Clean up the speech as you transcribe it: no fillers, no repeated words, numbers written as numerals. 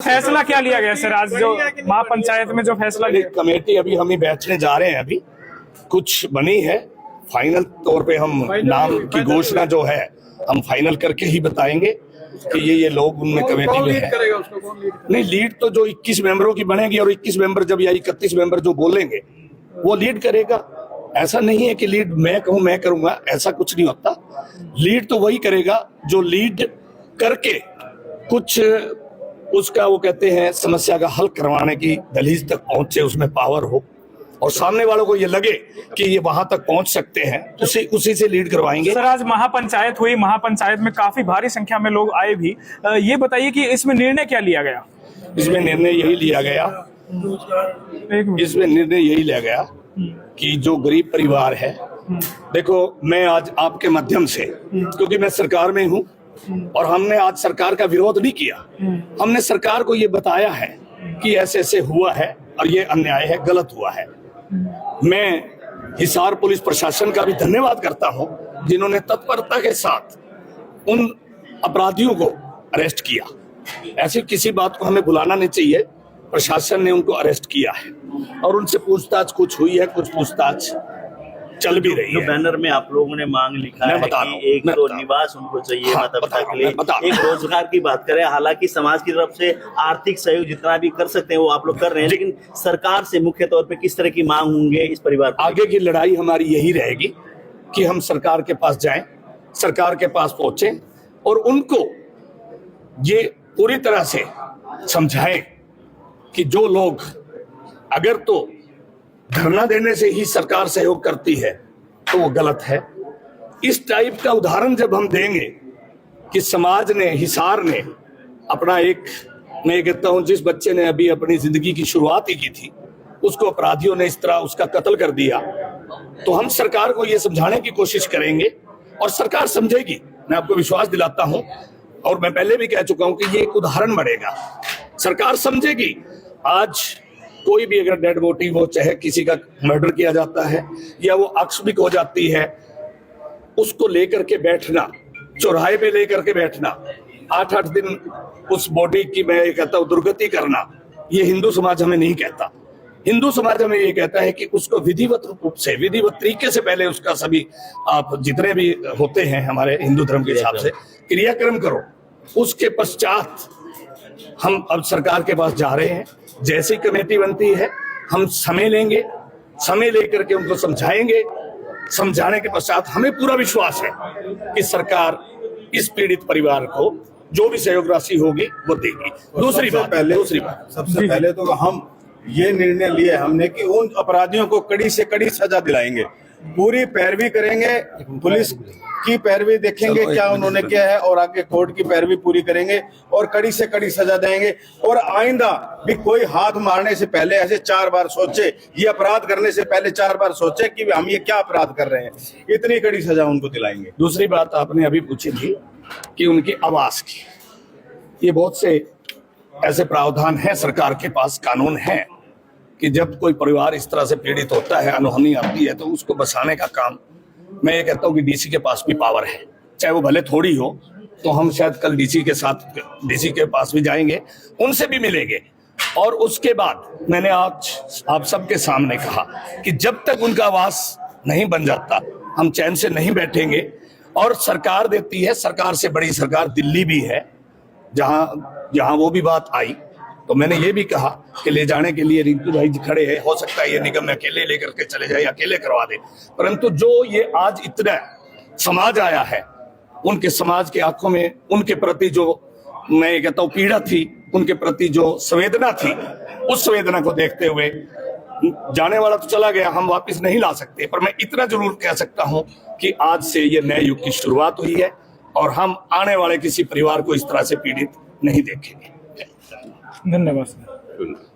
फैसला क्या लिया गया सर आज जो महापंचायत में जो फैसला लिया? कमेटी अभी हम ही बैठने जा रहे हैं, अभी कुछ बनी है। फाइनल तौर पे हम नाम की घोषणा जो है हम फाइनल करके ही बताएंगे कि ये लोग उनमें कमेटी में है। नहीं, लीड तो जो 21 मेंबरों की बनेगी और 21 मेंबर जब या 31 मेंबर जो बोलेंगे वो लीड करेगा। ऐसा नहीं है कि लीड मैं कहूं मैं करूंगा, ऐसा कुछ नहीं होता। लीड तो वही करेगा जो लीड करके कुछ उसका वो कहते हैं समस्या का हल करवाने की दहलीज तक पहुंचे, उसमें पावर हो और सामने वालों को ये लगे कि ये वहां तक पहुंच सकते हैं, उसी से लीड करवाएंगे। सर आज महापंचायत हुई, महापंचायत में काफी भारी संख्या में लोग आए भी। ये बताइए कि इसमें निर्णय क्या लिया गया? इसमें निर्णय यही लिया गया कि जो गरीब परिवार है, देखो मैं आज आपके माध्यम से, क्योंकि मैं सरकार में हूं और हमने आज सरकार का विरोध नहीं किया, हमने सरकार को ये बताया है कि ऐसे ऐसे हुआ है और ये अन्याय है, गलत हुआ है। मैं हिसार पुलिस प्रशासन का भी धन्यवाद करता हूं जिन्होंने तत्परता के साथ उन अपराधियों को अरेस्ट किया। ऐसी किसी बात को हमें भुलाना नहीं चाहिए। प्रशासन ने उनको अरेस्ट किया है और उनसे पूछताछ कुछ हुई है, कुछ पूछताछ चल भी रही है। बैनर में आप लोगों ने मांग लिखा है कि एक तो निवास उनको चाहिए माता पिता के लिए, एक रोजगार की बात करें। हालांकि समाज की तरफ से आर्थिक सहयोग जितना भी कर सकते हैं वो आप लोग कर रहे हैं, लेकिन सरकार से मुख्य तौर पे किस तरह की मांग होंगे इस परिवार को? आगे की लड़ाई हमारी यही रहेगी कि हम सरकार के पास जाएं, सरकार के पास पहुंचे और उनको ये पूरी तरह से समझाएं कि जो लोग अगर तो धरना देने से ही सरकार सहयोग करती है तो वो गलत है। इस टाइप का उदाहरण जब हम देंगे कि समाज ने, हिसार ने अपना एक, मैं कहता हूं जिस बच्चे ने अभी अपनी जिंदगी की शुरुआत ही की थी उसको अपराधियों ने इस तरह उसका कत्ल कर दिया, तो हम सरकार को ये समझाने की कोशिश करेंगे और सरकार समझेगी। मैं आपको विश्वास दिलाता हूं और मैं पहले भी कह चुका हूं कि ये एक उदाहरण बनेगा, सरकार समझेगी। आज कोई भी अगर डेड बॉडी हो, चाहे किसी का मर्डर किया जाता है या वो आकस्मिक हो जाती है, उसको लेकर के बैठना, चौराहे पे लेकर के बैठना, 8-8 दिन उस बॉडी की मैं ये कहता हूँ दुर्गति करना, ये हिंदू समाज हमें नहीं कहता। हिंदू समाज हमें ये कहता है कि उसको विधिवत रूप से, विधिवत तरीके से पहले उसका सभी आप जितने भी होते हैं हमारे हिंदू धर्म के हिसाब से क्रियाक्रम करो। उसके पश्चात हम अब सरकार के पास जा रहे हैं। जैसी कमेटी बनती है हम समय लेंगे, समय लेकर के उनको समझाएंगे। समझाने के पश्चात हमें पूरा विश्वास है कि सरकार इस पीड़ित परिवार को जो भी सहयोग राशि होगी वो देगी। दूसरी बात सबसे पहले तो हम ये निर्णय लिए हमने कि उन अपराधियों को कड़ी से कड़ी सजा दिलाएंगे, पूरी पैरवी करेंगे, पुलिस की पैरवी देखेंगे क्या उन्होंने किया है और आगे कोर्ट की पैरवी पूरी करेंगे और कड़ी से कड़ी सजा देंगे। और आइंदा भी कोई हाथ मारने से पहले ऐसे 4 बार सोचे, ये अपराध करने से पहले 4 बार सोचे कि हम ये क्या अपराध कर रहे हैं, इतनी कड़ी सजा उनको दिलाएंगे। दूसरी बात आपने अभी पूछी थी कि उनकी आवास की, ये बहुत से ऐसे प्रावधान है, सरकार के पास कानून है कि जब कोई परिवार इस तरह से पीड़ित होता है, अनहोनी आती है, तो उसको बचाने का काम, मैं ये कहता हूँ कि डीसी के पास भी पावर है, चाहे वो भले थोड़ी हो। तो हम शायद कल डीसी के पास भी जाएंगे, उनसे भी मिलेंगे और उसके बाद मैंने आज आप सबके सामने कहा कि जब तक उनका आवास नहीं बन जाता हम चैन से नहीं बैठेंगे। और सरकार देती है, सरकार से बड़ी सरकार दिल्ली भी है, जहां वो भी बात आई तो मैंने ये भी कहा कि ले जाने के लिए रिंकू भाई खड़े हैं, हो सकता है ये निगम में अकेले लेकर के चले जाए, अकेले करवा दे, परंतु जो ये आज इतना समाज आया है, उनके समाज के आंखों में उनके प्रति जो मैं ये कहता हूँ पीड़ा थी, उनके प्रति जो संवेदना थी, उस संवेदना को देखते हुए जाने वाला तो चला गया, हम वापस नहीं ला सकते, पर मैं इतना जरूर कह सकता हूं कि आज से ये नए युग की शुरुआत हुई है और हम आने वाले किसी परिवार को इस तरह से पीड़ित नहीं देखेंगे। धन्यवाद।